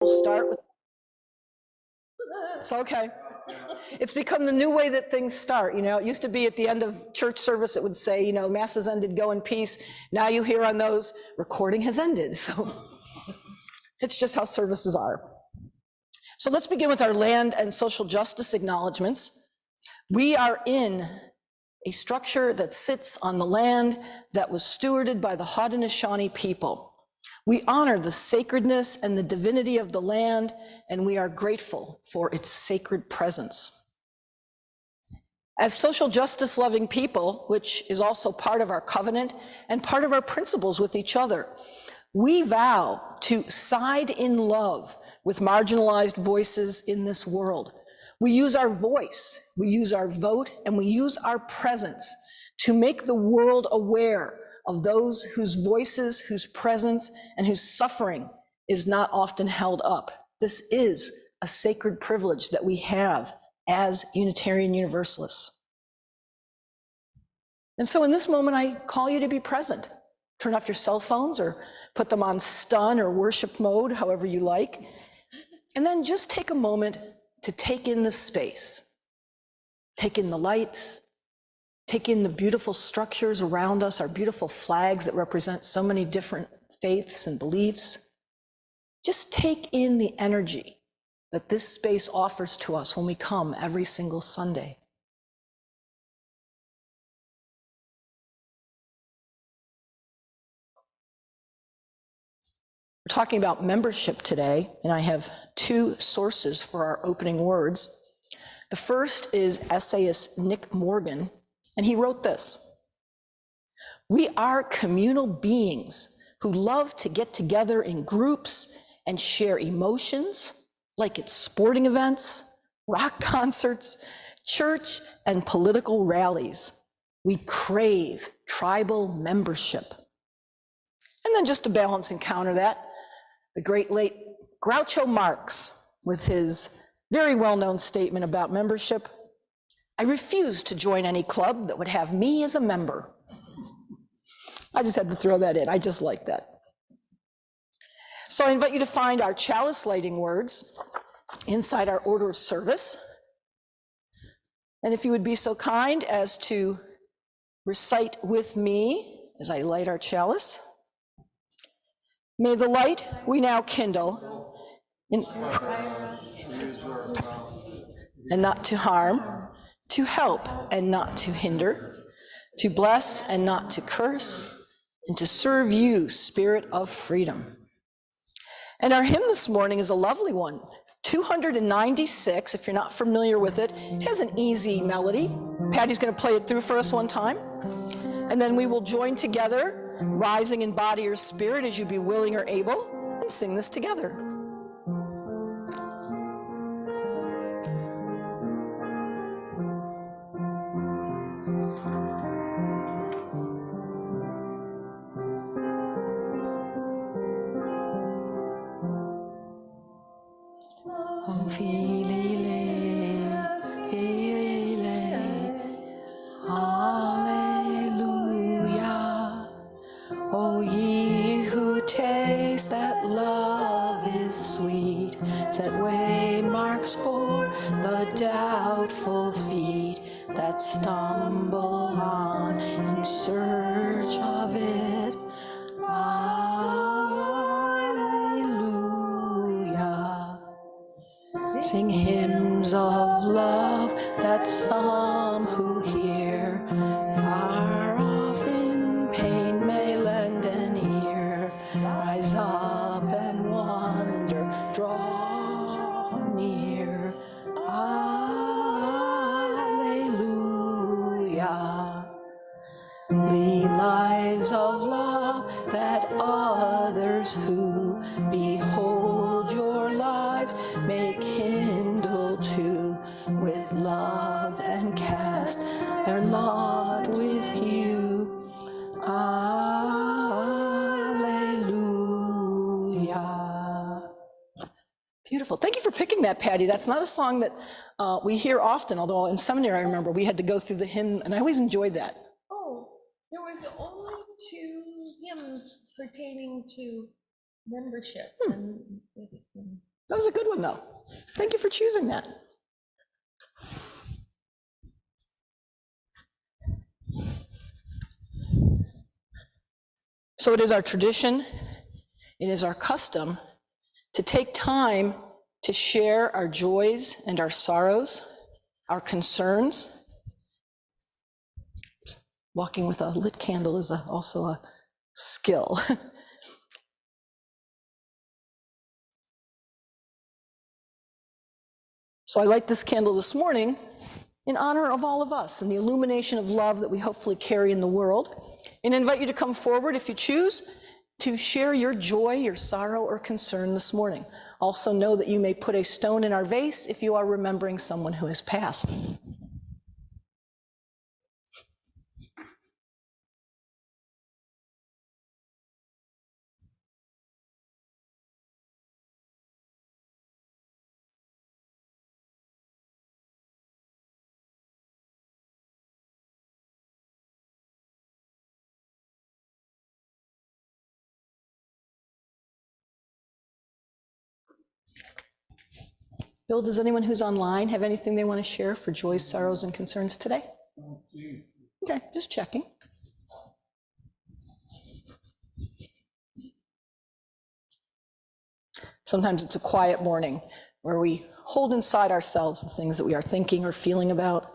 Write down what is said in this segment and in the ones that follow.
start with, it's okay. It's become the new way that things start. It used to be at the end of church service, it would say, mass has ended, go in peace. Now you hear on those, recording has ended. So it's just how services are. So let's begin with our land and social justice acknowledgements. We are in a structure that sits on the land that was stewarded by the Haudenosaunee people. We honor the sacredness and the divinity of the land, and we are grateful for its sacred presence. As social justice loving people, which is also part of our covenant and part of our principles with each other, we vow to side in love with marginalized voices in this world. We use our voice, we use our vote, and we use our presence to make the world aware of those whose voices, whose presence, and whose suffering is not often held up. This is a sacred privilege that we have as Unitarian Universalists. And so in this moment, I call you to be present. Turn off your cell phones or put them on stun or worship mode, however you like. And then just take a moment to take in the space. Take in the lights, take in the beautiful structures around us, our beautiful flags that represent so many different faiths and beliefs. Just take in the energy that this space offers to us when we come every single Sunday. We're talking about membership today, and I have two sources for our opening words. The first is essayist Nick Morgan, and he wrote this: "We are communal beings who love to get together in groups and share emotions, like at sporting events, rock concerts, church, and political rallies. We crave tribal membership." And then just to balance and counter that, the great late Groucho Marx, with his very well-known statement about membership: "I refuse to join any club that would have me as a member." I just had to throw that in. I just like that. So I invite you to find our chalice lighting words inside our order of service. And if you would be so kind as to recite with me as I light our chalice. May the light we now kindle and not to harm, to help and not to hinder, to bless and not to curse, and to serve you, Spirit of freedom. And our hymn this morning is a lovely one, 296. If you're not familiar with it, it has an easy melody. Patty's going to play it through for us one time. And then we will join together, rising in body or spirit as you be willing or able, and sing this together. Hallelujah. O ye who taste that love is sweet, set waymarks for the doubtful feet that stumble on in search of it. Hallelujah. Sing hymns of love that some who hear far off in pain may lend an ear. Rise up and wonder, draw near. Alleluia. Lead lives of love that others who behold your lives may kindle too with love and cast their lot with you. Alleluia. Beautiful. Thank you for picking that, Patty. That's not a song that we hear often, although in seminary I remember we had to go through the hymn, and I always enjoyed that. Oh, there was only 2 hymns pertaining to membership, and it's That was a good one, though. Thank you for choosing that. So it is our tradition, it is our custom to take time to share our joys and our sorrows, our concerns. Walking with a lit candle is also a skill. So I light this candle this morning in honor of all of us and the illumination of love that we hopefully carry in the world, and invite you to come forward if you choose to share your joy, your sorrow, or concern this morning. Also know that you may put a stone in our vase if you are remembering someone who has passed. Bill, does anyone who's online have anything they want to share for joys, sorrows, and concerns today? Okay, just checking. Sometimes it's a quiet morning where we hold inside ourselves the things that we are thinking or feeling about.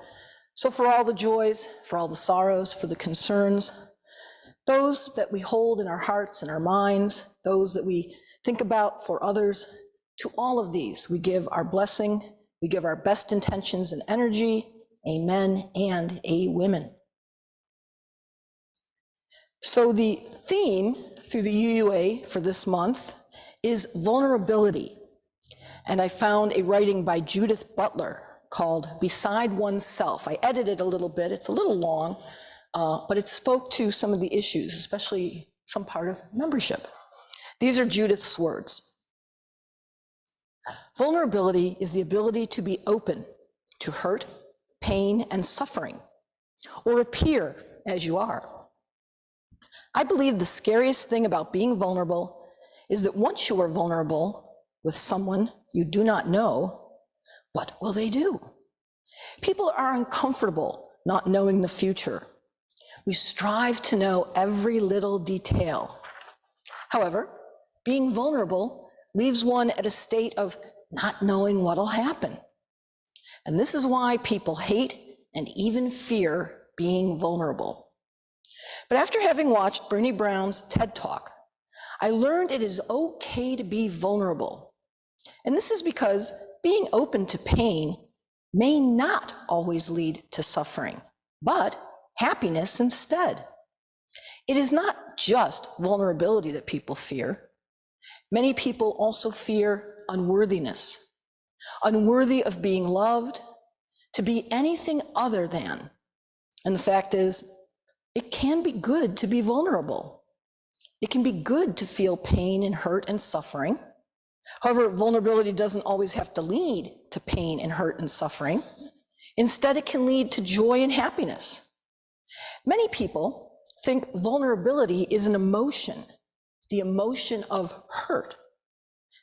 So for all the joys, for all the sorrows, for the concerns, those that we hold in our hearts and our minds, those that we think about for others, to all of these, we give our blessing, we give our best intentions and energy. Amen and a women. So the theme through the UUA for this month is vulnerability. And I found a writing by Judith Butler called Beside Oneself. I edited a little bit, it's a little long, but it spoke to some of the issues, especially some part of membership. These are Judith's words. Vulnerability is the ability to be open to hurt, pain, and suffering, or appear as you are. I believe the scariest thing about being vulnerable is that once you are vulnerable with someone you do not know, what will they do? People are uncomfortable not knowing the future. We strive to know every little detail. However, being vulnerable leaves one at a state of not knowing what'll happen. And this is why people hate and even fear being vulnerable. But after having watched Brené Brown's TED Talk, I learned it is okay to be vulnerable. And this is because being open to pain may not always lead to suffering, but happiness instead. It is not just vulnerability that people fear. Many people also fear unworthiness, unworthy of being loved, to be anything other than. And the fact is, it can be good to be vulnerable. It can be good to feel pain and hurt and suffering. However, vulnerability doesn't always have to lead to pain and hurt and suffering. Instead, it can lead to joy and happiness. Many people think vulnerability is an emotion, the emotion of hurt.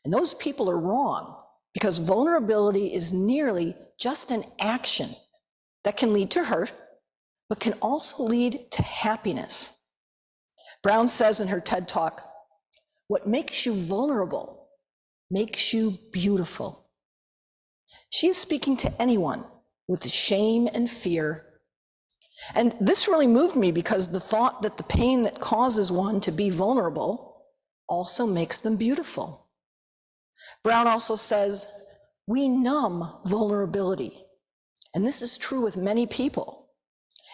And those people are wrong, because vulnerability is nearly just an action that can lead to hurt, but can also lead to happiness. Brown says in her TED Talk, what makes you vulnerable makes you beautiful. She is speaking to anyone with shame and fear. And this really moved me because the thought that the pain that causes one to be vulnerable also makes them beautiful. Brown also says, we numb vulnerability. And this is true with many people.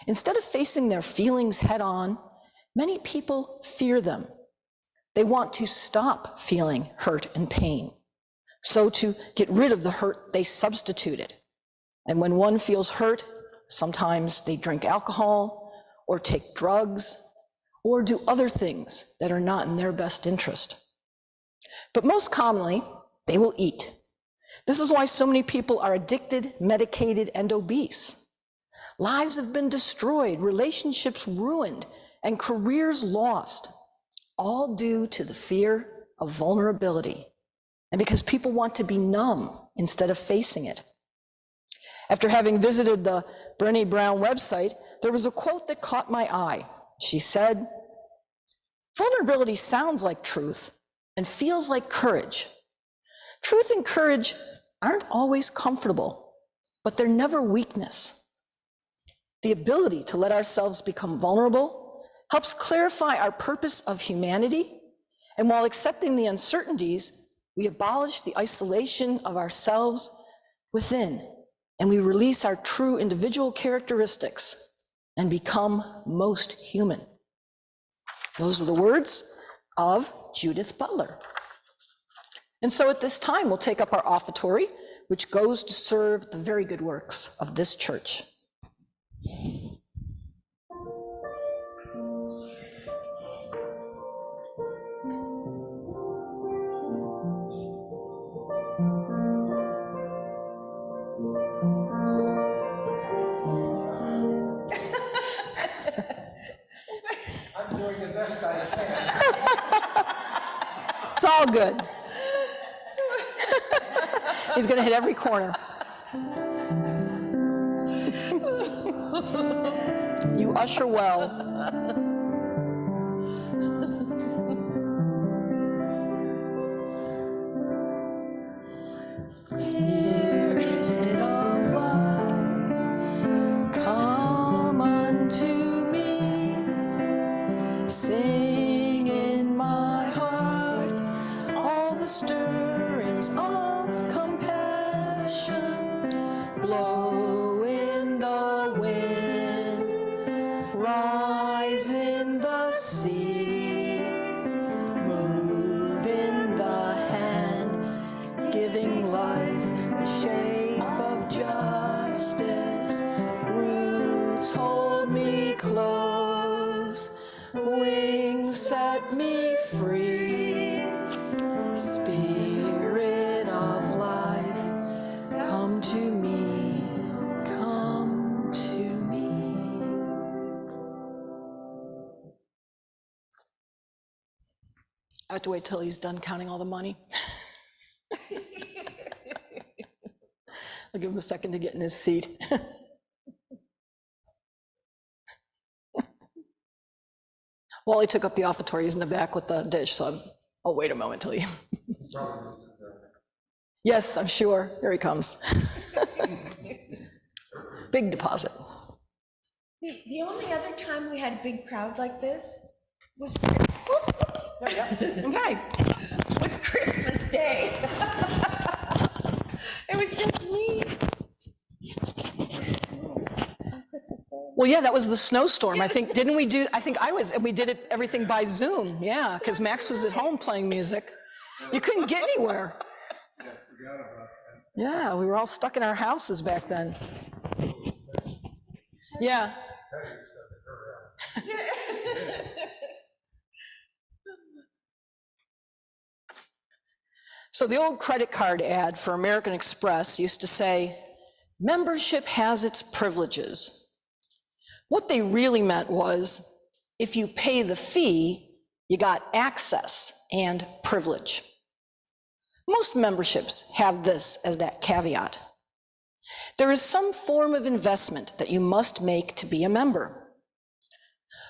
Instead of facing their feelings head on, many people fear them. They want to stop feeling hurt and pain. So to get rid of the hurt, they substitute it. And when one feels hurt, sometimes they drink alcohol or take drugs or do other things that are not in their best interest. But most commonly, they will eat. This is why so many people are addicted, medicated, and obese. Lives have been destroyed, relationships ruined, and careers lost, all due to the fear of vulnerability. and because people want to be numb instead of facing it. After having visited the Brené Brown website, there was a quote that caught my eye. She said, "Vulnerability sounds like truth and feels like courage. Truth and courage aren't always comfortable, but they're never weakness. The ability to let ourselves become vulnerable helps clarify our purpose of humanity, and while accepting the uncertainties, we abolish the isolation of ourselves within, and we release our true individual characteristics and become most human." Those are the words of Judith Butler. And so at this time, we'll take up our offertory, which goes to serve the very good works of this church. I'm doing the best I can. It's all good. He's going to hit every corner. You usher well. Spirit of life, come unto me. Sing in my heart all the stirrings of compassion. Blow in the wind, rise in the sea, move in the hand, giving life the shape of justice. Roots hold me close, wings set me free. Spirit of life, come to me, come to me. I have to wait till he's done counting all the money. I'll give him a second to get in his seat. Well, he took up the offertory. He's in the back with the dish, so I'll wait a moment till he. Yes, I'm sure. Here he comes. Big deposit. The only other time we had a big crowd like this was, Okay. was Christmas Day. It was just me. Well, yeah, that was the snowstorm. I think, didn't we do, I think I was, and we did it, everything by Zoom. Yeah, because Max was at home playing music. You couldn't get anywhere. Yeah, forgot about that. Yeah, we were all stuck in our houses back then. Yeah. So the old credit card ad for American Express used to say, "Membership has its privileges." What they really meant was, if you pay the fee, you got access and privilege. Most memberships have this as that caveat. There is some form of investment that you must make to be a member.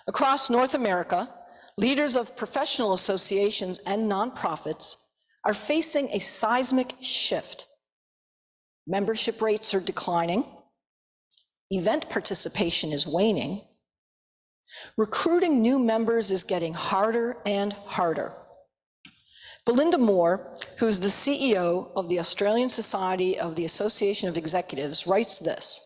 Across North America, leaders of professional associations and nonprofits are facing a seismic shift. Membership rates are declining. Event participation is waning. Recruiting new members is getting harder and harder. Belinda Moore, who's the CEO of the Australian Society of the Association of Executives, writes this: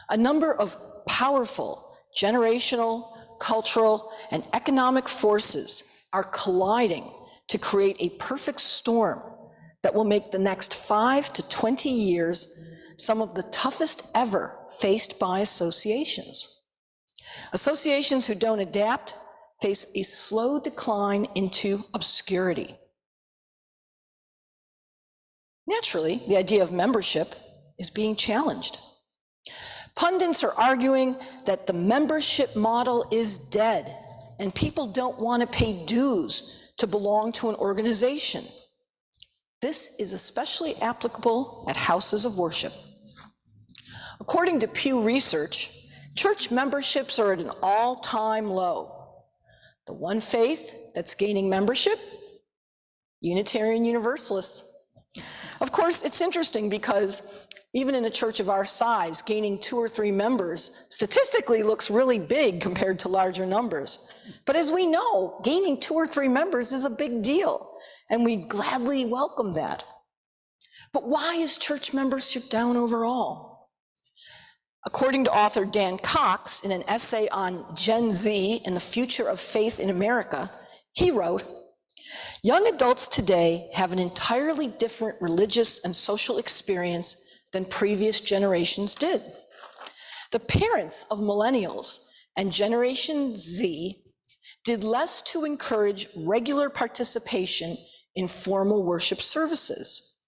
"A number of powerful generational, cultural, and economic forces are colliding to create a perfect storm that will make the next 5 to 20 years some of the toughest ever faced by associations. Associations who don't adapt face a slow decline into obscurity." Naturally, the idea of membership is being challenged. Pundits are arguing that the membership model is dead and people don't want to pay dues to belong to an organization. This is especially applicable at houses of worship. According to Pew Research, church memberships are at an all-time low. The one faith that's gaining membership, Unitarian Universalists. Of course, it's interesting because even in a church of our size, gaining 2 or 3 members statistically looks really big compared to larger numbers. But as we know, gaining 2 or 3 members is a big deal, and we gladly welcome that. But why is church membership down overall? According to author Dan Cox, in an essay on Gen Z and the future of faith in America, he wrote, "Young adults today have an entirely different religious and social experience than previous generations did. The parents of millennials and Generation Z did less to encourage regular participation in formal worship services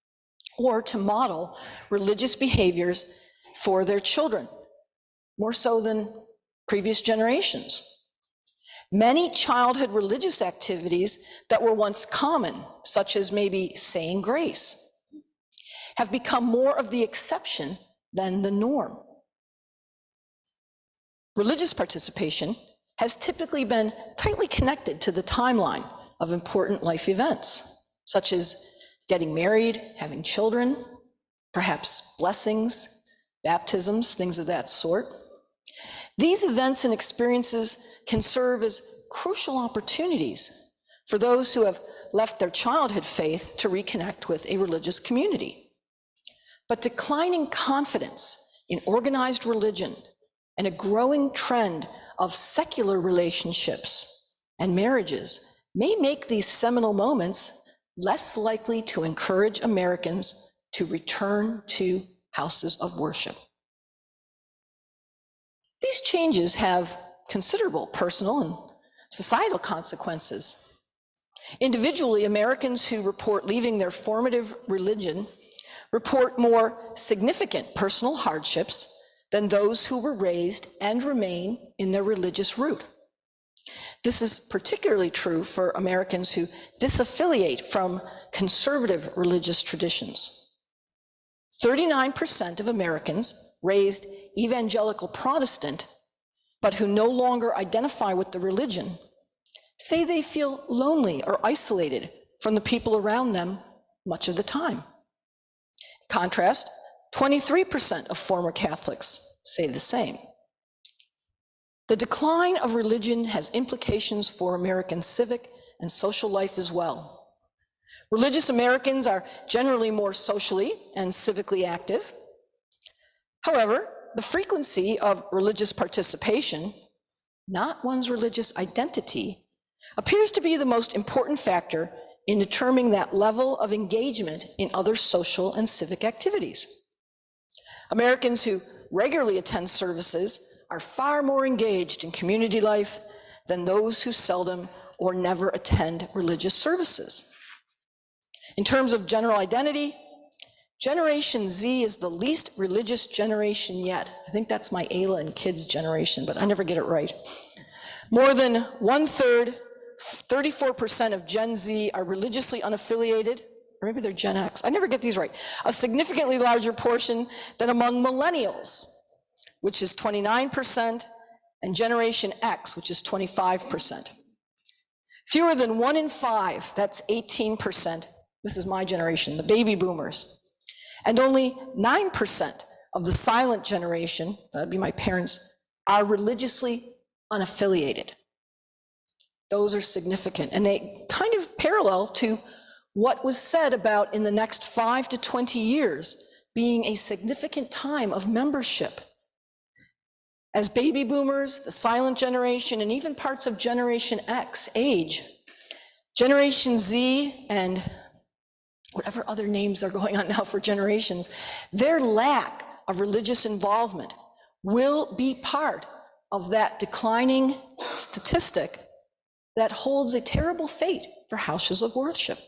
or to model religious behaviors for their children, more so than previous generations. Many childhood religious activities that were once common, such as maybe saying grace, have become more of the exception than the norm. Religious participation has typically been tightly connected to the timeline of important life events, such as getting married, having children, perhaps blessings, baptisms, things of that sort. These events and experiences can serve as crucial opportunities for those who have left their childhood faith to reconnect with a religious community. But declining confidence in organized religion and a growing trend of secular relationships and marriages may make these seminal moments less likely to encourage Americans to return to houses of worship." These changes have considerable personal and societal consequences. Individually, Americans who report leaving their formative religion report more significant personal hardships than those who were raised and remain in their religious root. This is particularly true for Americans who disaffiliate from conservative religious traditions. 39% of Americans raised evangelical Protestant, but who no longer identify with the religion, say they feel lonely or isolated from the people around them much of the time. In contrast, 23% of former Catholics say the same. The decline of religion has implications for American civic and social life as well. Religious Americans are generally more socially and civically active. However, the frequency of religious participation, not one's religious identity, appears to be the most important factor in determining that level of engagement in other social and civic activities. Americans who regularly attend services are far more engaged in community life than those who seldom or never attend religious services. In terms of general identity, Generation Z is the least religious generation yet. I think that's my Ayla and kids generation, but I never get it right. More than 1/3, 34% of Gen Z are religiously unaffiliated, or maybe they're Gen X. I never get these right. A significantly larger portion than among millennials, which is 29%, and Generation X, which is 25%. Fewer than 1 in 5, that's 18%, this is my generation, the baby boomers. And only 9% of the silent generation, that'd be my parents, are religiously unaffiliated. Those are significant, and they kind of parallel to what was said about in the next 5 to 20 years being a significant time of membership. As baby boomers, the silent generation, and even parts of Generation X age, Generation Z and whatever other names are going on now for generations, their lack of religious involvement will be part of that declining statistic that holds a terrible fate for houses of worship.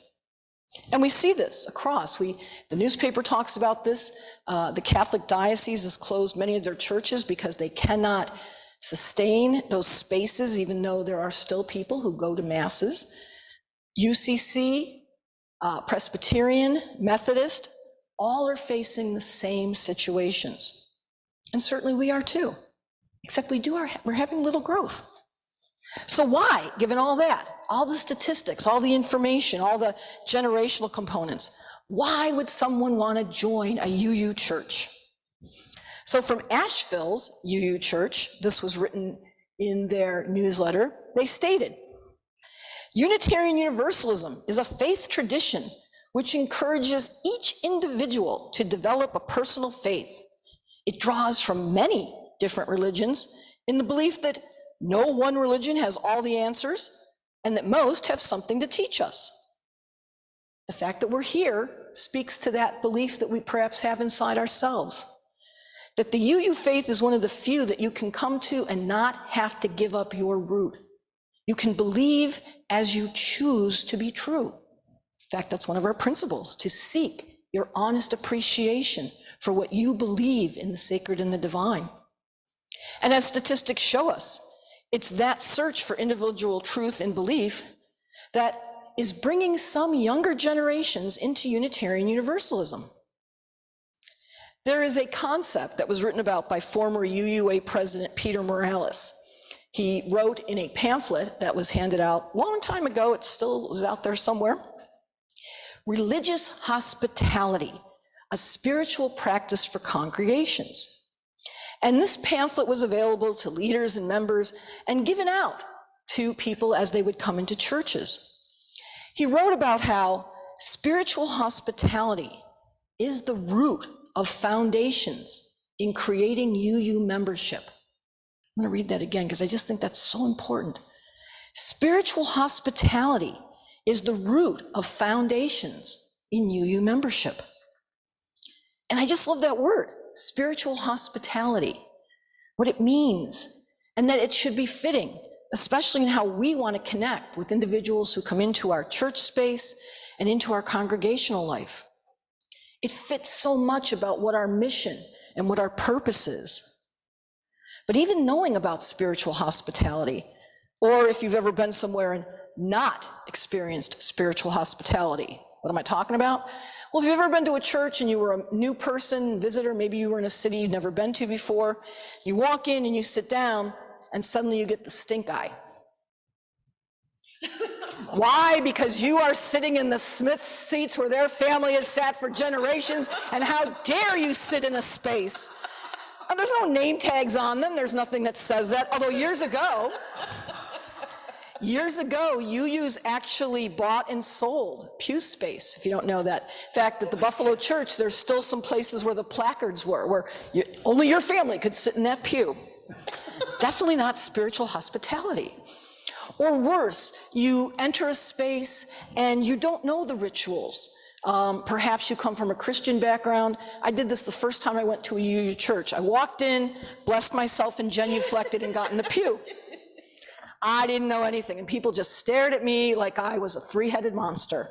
And we see this across. The newspaper talks about this. The Catholic diocese has closed many of their churches because they cannot sustain those spaces, even though there are still people who go to masses. UCC Presbyterian, Methodist, all are facing the same situations. And certainly we are too, except we're having little growth. So why, given all that, all the statistics, all the information, all the generational components, why would someone want to join a UU church? So from Asheville's UU church, this was written in their newsletter, they stated, Unitarian Universalism is a faith tradition which encourages each individual to develop a personal faith. It draws from many different religions in the belief that no one religion has all the answers and that most have something to teach us. The fact that we're here speaks to that belief that we perhaps have inside ourselves, that the UU faith is one of the few that you can come to and not have to give up your root. You can believe as you choose to be true. In fact, that's one of our principles, to seek your honest appreciation for what you believe in the sacred and the divine. And as statistics show us, it's that search for individual truth and belief that is bringing some younger generations into Unitarian Universalism. There is a concept that was written about by former UUA President Peter Morales. He wrote in a pamphlet that was handed out a long time ago, it still is out there somewhere, Religious Hospitality, a Spiritual Practice for Congregations. And this pamphlet was available to leaders and members and given out to people as they would come into churches. He wrote about how spiritual hospitality is the root of foundations in creating UU membership. I'm going to read that again because I just think that's so important. Spiritual hospitality is the root of foundations in UU membership. And I just love that word, spiritual hospitality, what it means, and that it should be fitting, especially in how we want to connect with individuals who come into our church space and into our congregational life. It fits so much about what our mission and what our purpose is. But even knowing about spiritual hospitality, or if you've ever been somewhere and not experienced spiritual hospitality, what am I talking about? Well, if you've ever been to a church and you were a new person, visitor, maybe you were in a city you'd never been to before, you walk in and you sit down and suddenly you get the stink eye. Why? Because you are sitting in the Smith seats where their family has sat for generations, and how dare you sit in a space? And there's no name tags on them, there's nothing that says that, although years ago, UUs actually bought and sold pew space, if you don't know that. In fact, at the Buffalo Church, there's still some places where the placards were, where only your family could sit in that pew. Definitely not spiritual hospitality. Or worse, you enter a space and you don't know the rituals. Perhaps you come from a Christian background. I did this the first time I went to a UU church. I walked in, blessed myself and genuflected and got in the pew. I didn't know anything, and people just stared at me like I was a three-headed monster.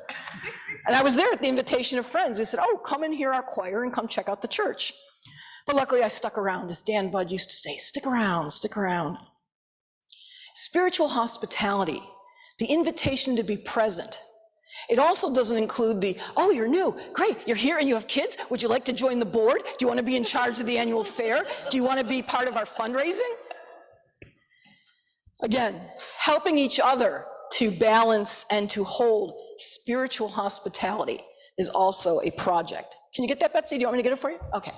And I was there at the invitation of friends who said, oh, come and hear our choir and come check out the church. But luckily I stuck around, as Dan Budd used to say, stick around, stick around. Spiritual hospitality, the invitation to be present. It also doesn't include the, oh, you're new, great, you're here and you have kids, would you like to join the board? Do you want to be in charge of the annual fair? Do you want to be part of our fundraising? Again, helping each other to balance and to hold spiritual hospitality is also a project. Can you get that, Betsy? Do you want me to get it for you? Okay.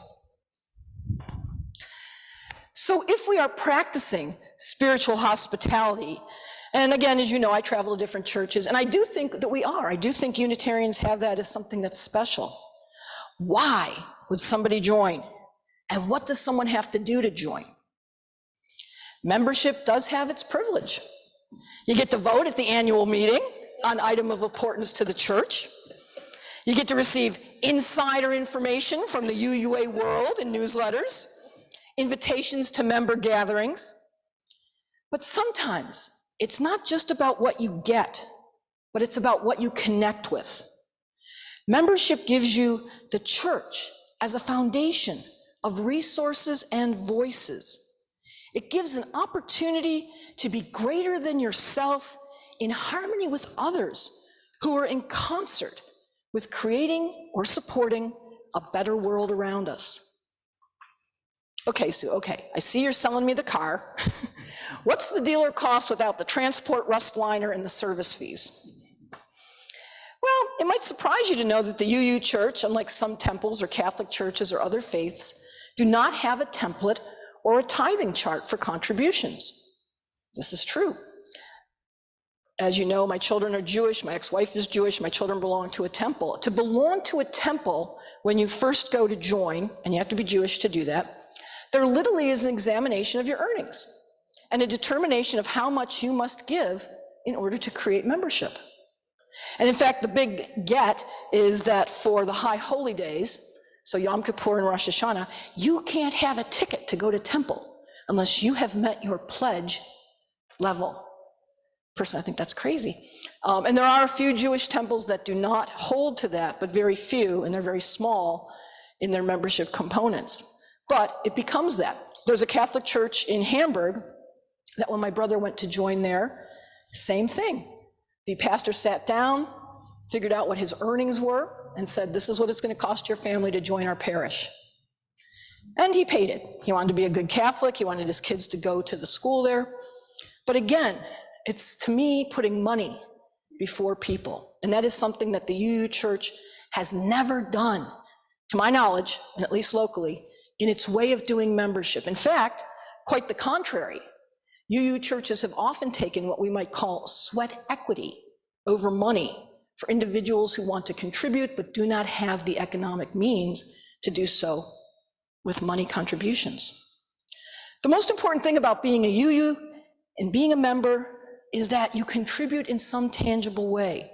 So if we are practicing spiritual hospitality, and again, as you know, I travel to different churches, and I do think that we are. I do think Unitarians have that as something that's special. Why would somebody join? And what does someone have to do to join? Membership does have its privilege. You get to vote at the annual meeting on item of importance to the church. You get to receive insider information from the UUA world in newsletters, invitations to member gatherings. But sometimes it's not just about what you get, but it's about what you connect with. Membership gives you the church as a foundation of resources and voices. It gives an opportunity to be greater than yourself in harmony with others who are in concert with creating or supporting a better world around us. Okay, Sue, okay, I see you're selling me the car. What's the dealer cost without the transport, rust liner, and the service fees? Well, it might surprise you to know that the UU Church, unlike some temples or Catholic churches or other faiths, do not have a template or a tithing chart for contributions. This is true. As you know, my children are Jewish, my ex-wife is Jewish, my children belong to a temple. To belong to a temple, when you first go to join, and you have to be Jewish to do that, there literally is an examination of your earnings and a determination of how much you must give in order to create membership. And in fact, the big get is that for the high holy days, so Yom Kippur and Rosh Hashanah, you can't have a ticket to go to temple unless you have met your pledge level. Personally, I think that's crazy. And there are a few Jewish temples that do not hold to that, but very few, and they're very small in their membership components. But it becomes that. There's a Catholic church in Hamburg that when my brother went to join there, same thing. The pastor sat down, figured out what his earnings were, and said, this is what it's going to cost your family to join our parish. And he paid it. He wanted to be a good Catholic. He wanted his kids to go to the school there. But again, it's, to me, putting money before people. And that is something that the UU Church has never done, to my knowledge, and at least locally, in its way of doing membership. In fact, quite the contrary. UU churches have often taken what we might call sweat equity over money for individuals who want to contribute but do not have the economic means to do so with money contributions. The most important thing about being a UU and being a member is that you contribute in some tangible way.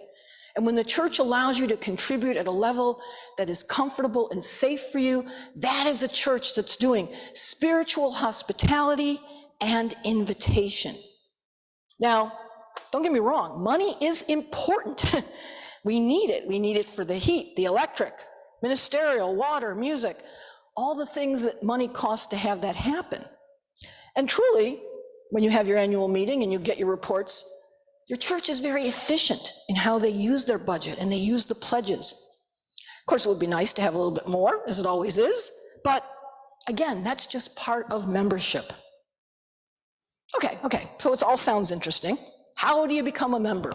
And when the church allows you to contribute at a level that is comfortable and safe for you, that is a church that's doing spiritual hospitality and invitation. Now, don't get me wrong, money is important. We need it. We need it for the heat, the electric, ministerial, water, music, all the things that money costs to have that happen. And truly, when you have your annual meeting and you get your reports, your church is very efficient in how they use their budget and they use the pledges. Of course, it would be nice to have a little bit more, as it always is, but again, that's just part of membership. Okay, so it all sounds interesting. How do you become a member?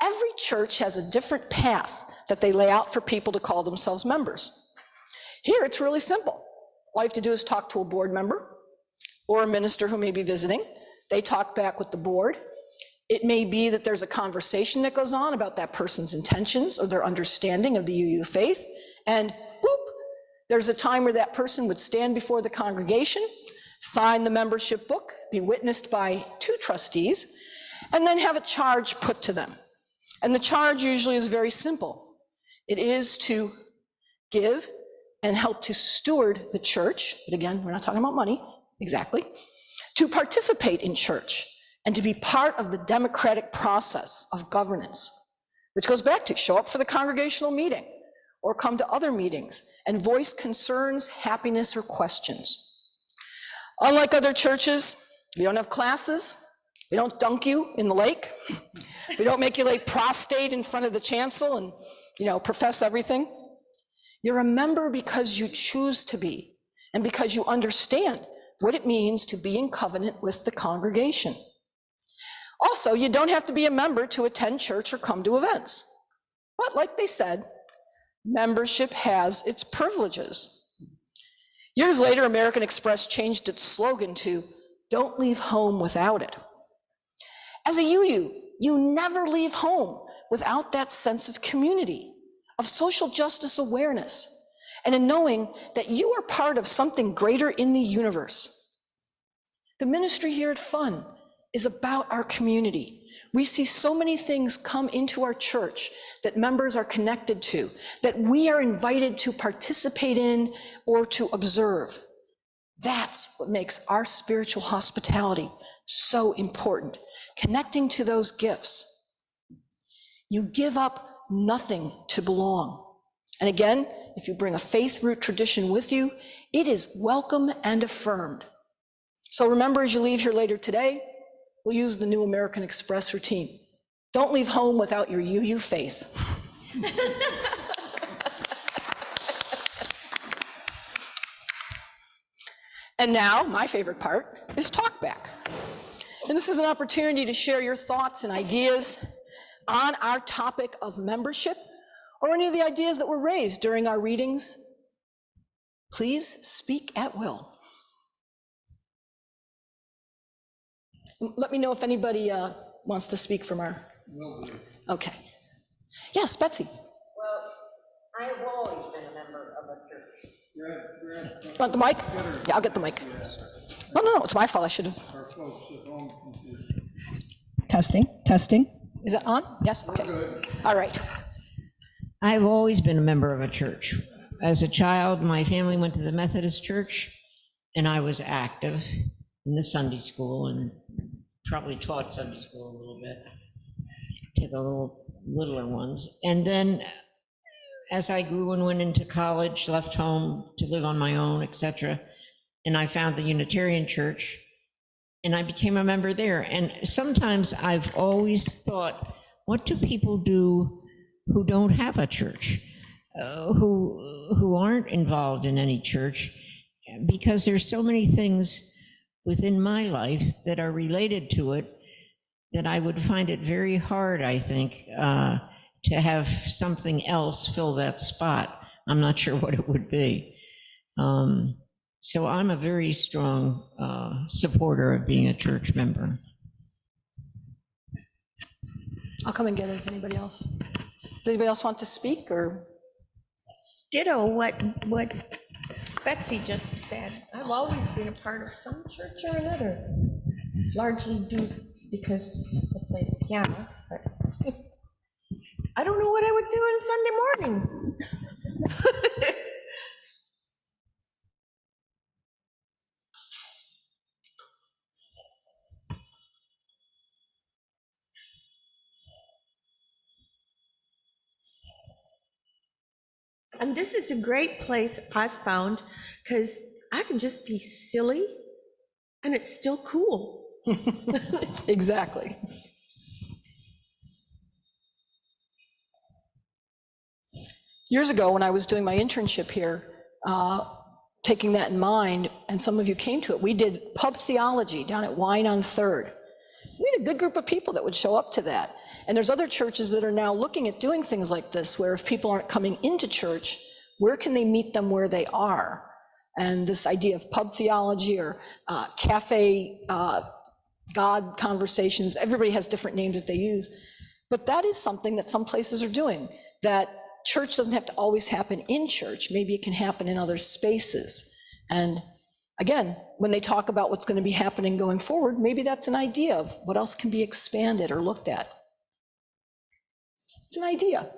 Every church has a different path that they lay out for people to call themselves members. Here, it's really simple. All you have to do is talk to a board member or a minister who may be visiting. They talk back with the board. It may be that there's a conversation that goes on about that person's intentions or their understanding of the UU faith, and whoop, there's a time where that person would stand before the congregation, sign the membership book, be witnessed by 2 trustees, and then have a charge put to them. And the charge usually is very simple. It is to give and help to steward the church, but again, we're not talking about money, exactly, to participate in church and to be part of the democratic process of governance, which goes back to show up for the congregational meeting or come to other meetings and voice concerns, happiness, or questions. Unlike other churches, we don't have classes, we don't dunk you in the lake, we don't make you lay prostrate in front of the chancel and, profess everything. You're a member because you choose to be, and because you understand what it means to be in covenant with the congregation. Also, you don't have to be a member to attend church or come to events. But like they said, membership has its privileges. Years later, American Express changed its slogan to, "Don't leave home without it." As a UU, you never leave home without that sense of community, of social justice awareness, and in knowing that you are part of something greater in the universe. The ministry here at Fun is about our community. We see so many things come into our church that members are connected to, that we are invited to participate in or to observe. That's what makes our spiritual hospitality so important, connecting to those gifts. You give up nothing to belong. And again, if you bring a faith root tradition with you, it is welcome and affirmed. So remember, as you leave here later today, we'll use the new American Express routine. Don't leave home without your UU faith. And now, my favorite part is talk back. And this is an opportunity to share your thoughts and ideas on our topic of membership or any of the ideas that were raised during our readings. Please speak at will. Let me know if anybody wants to speak from our. Will do. Okay. Yes, Betsy. Well, I have always been a member of a church. Want the mic? Yeah, I'll get the mic. No, it's my fault. I should have. Our folks at home can see. Testing. Is that on? Yes, okay. Good. All right. I've always been a member of a church. As a child, my family went to the Methodist church, and I was active in the Sunday school and probably taught Sunday school a little bit to the littler ones. And then as I grew and went into college, left home to live on my own, etc., and I found the Unitarian Church, and I became a member there. And sometimes I've always thought, what do people do who don't have a church, who aren't involved in any church? Because there's so many things within my life that are related to it that I would find it very hard, I think, to have something else fill that spot. I'm not sure what it would be. So I'm a very strong supporter of being a church member. I'll come and get it if anybody else. Does anybody else want to speak or? Ditto what Betsy just said. I've always been a part of some church or another, largely due because I play the piano, but I don't know what I would do on Sunday morning. And this is a great place I've found because I can just be silly and it's still cool. Exactly. Years ago, when I was doing my internship here, taking that in mind, and some of you came to it, we did pub theology down at Wine on Third. We had a good group of people that would show up to that. And there's other churches that are now looking at doing things like this, where if people aren't coming into church, where can they meet them where they are? And this idea of pub theology or cafe God conversations, everybody has different names that they use. But that is something that some places are doing, that church doesn't have to always happen in church. Maybe it can happen in other spaces. And again, when they talk about what's going to be happening going forward, maybe that's an idea of what else can be expanded or looked at. It's an idea.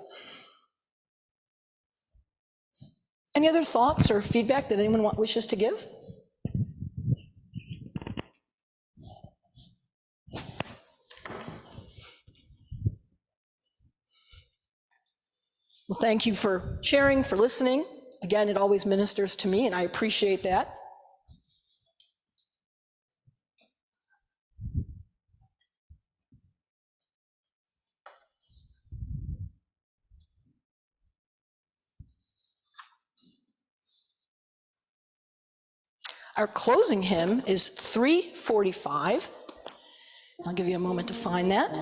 Any other thoughts or feedback that anyone wishes to give? Well, thank you for sharing, for listening. Again, it always ministers to me, and I appreciate that. Our closing hymn is 345. I'll give you a moment to find that.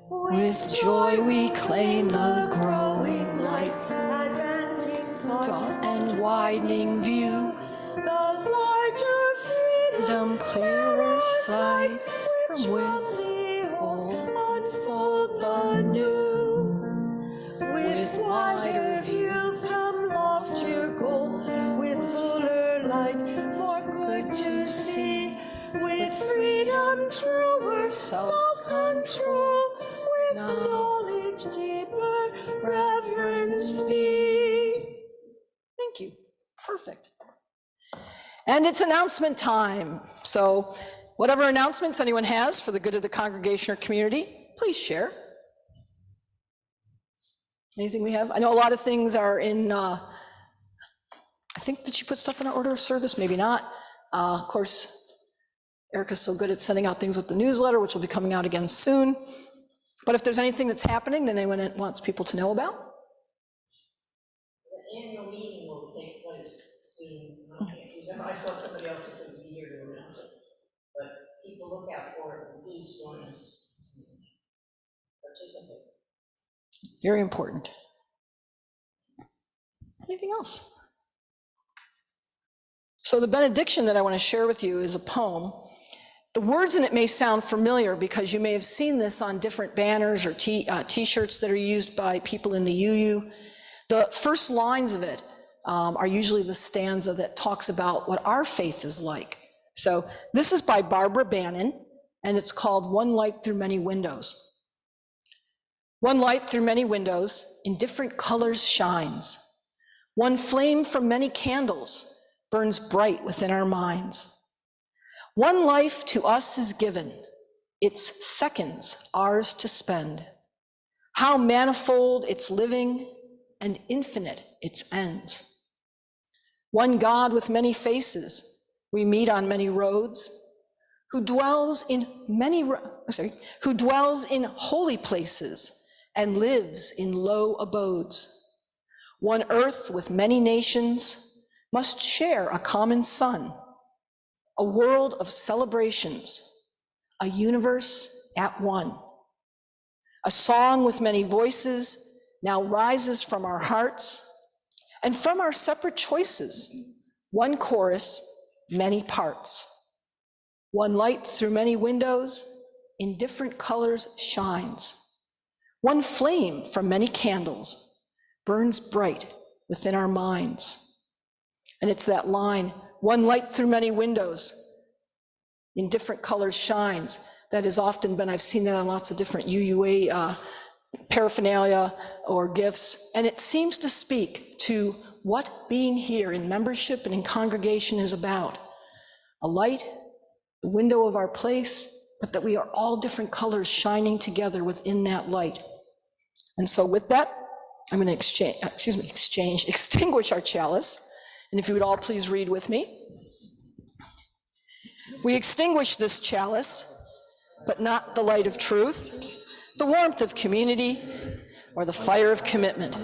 With joy we claim the growing light, advancing thought and widening view, the larger freedom, clearer sight, from which behold, unfold the new. With wider view come loftier goal, with fuller light, more good to see, with freedom truer self-control, with knowledge deeper reverence be. Thank you. Perfect. And it's announcement time. So whatever announcements anyone has for the good of the congregation or community, please share. Anything we have? I know a lot of things are in, I think, did she put stuff in our order of service? Maybe not. Of course, Erica's so good at sending out things with the newsletter, which will be coming out again soon. But if there's anything that's happening that anyone wants people to know about? The annual meeting will take place soon. I thought somebody else was going to be here to announce it, but keep a lookout for it, and please join us. Participate. Very important. Anything else? So the benediction that I want to share with you is a poem. The words in it may sound familiar because you may have seen this on different banners or t-shirts that are used by people in the UU. The first lines of it are usually the stanza that talks about what our faith is like. So this is by Barbara Bannon, and it's called One Light Through Many Windows. One light through many windows in different colors shines. One flame from many candles burns bright within our minds. One life to us is given, its seconds ours to spend. How manifold its living and infinite its ends. One God with many faces we meet on many roads, who dwells in holy places and lives in low abodes. One earth with many nations must share a common sun, a world of celebrations, a universe at one. A song with many voices now rises from our hearts, and from our separate choices, one chorus, many parts. One light through many windows in different colors shines. One flame from many candles burns bright within our minds. And it's that line, one light through many windows in different colors shines. That has often been, I've seen that on lots of different UUA paraphernalia or gifts, and it seems to speak to what being here in membership and in congregation is about. A light, the window of our place, but that we are all different colors shining together within that light. And so with that, I'm going to extinguish our chalice. And if you would all please read with me. We extinguish this chalice, but not the light of truth, the warmth of community, or the fire of commitment.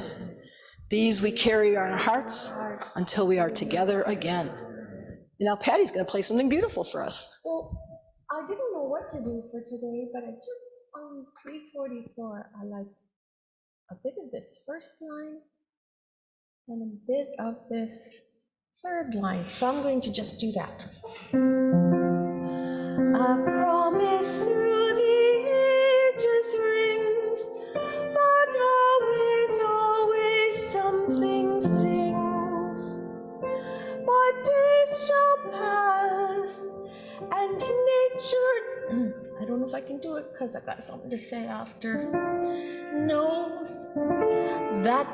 These we carry in our hearts until we are together again. And now Patty's going to play something beautiful for us. Well, I didn't know what to do for today, but I just, on 344, I like a bit of this first line and a bit of this third line. So I'm going to just do that. A promise through the ages rings, but always something sings. But days shall pass, and nature, I don't know if I can do it because I got something to say after, knows that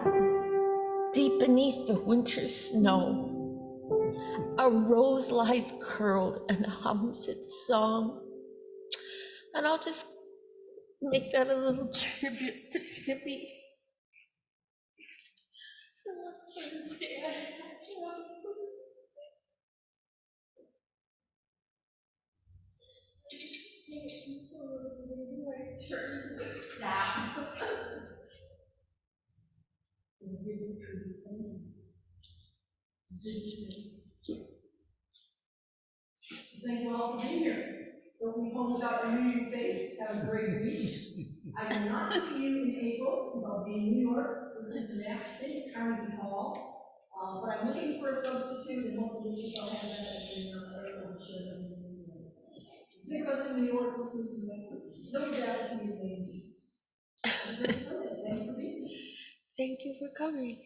deep beneath the winter's snow, a rose lies curled and hums its song. And I'll just make that a little tribute to Tippy. Thank you all for being here. Don't be home without your reading faith. Have a great week. I will not see you in April. I'll be in New York, listen to Matt St. Carnegie Hall. But I'm looking for a substitute and hopefully she will have that in New York. I'm sure. If you us in New York, listen to Matt. No doubt you may be. Thank you for being here. Thank you for coming.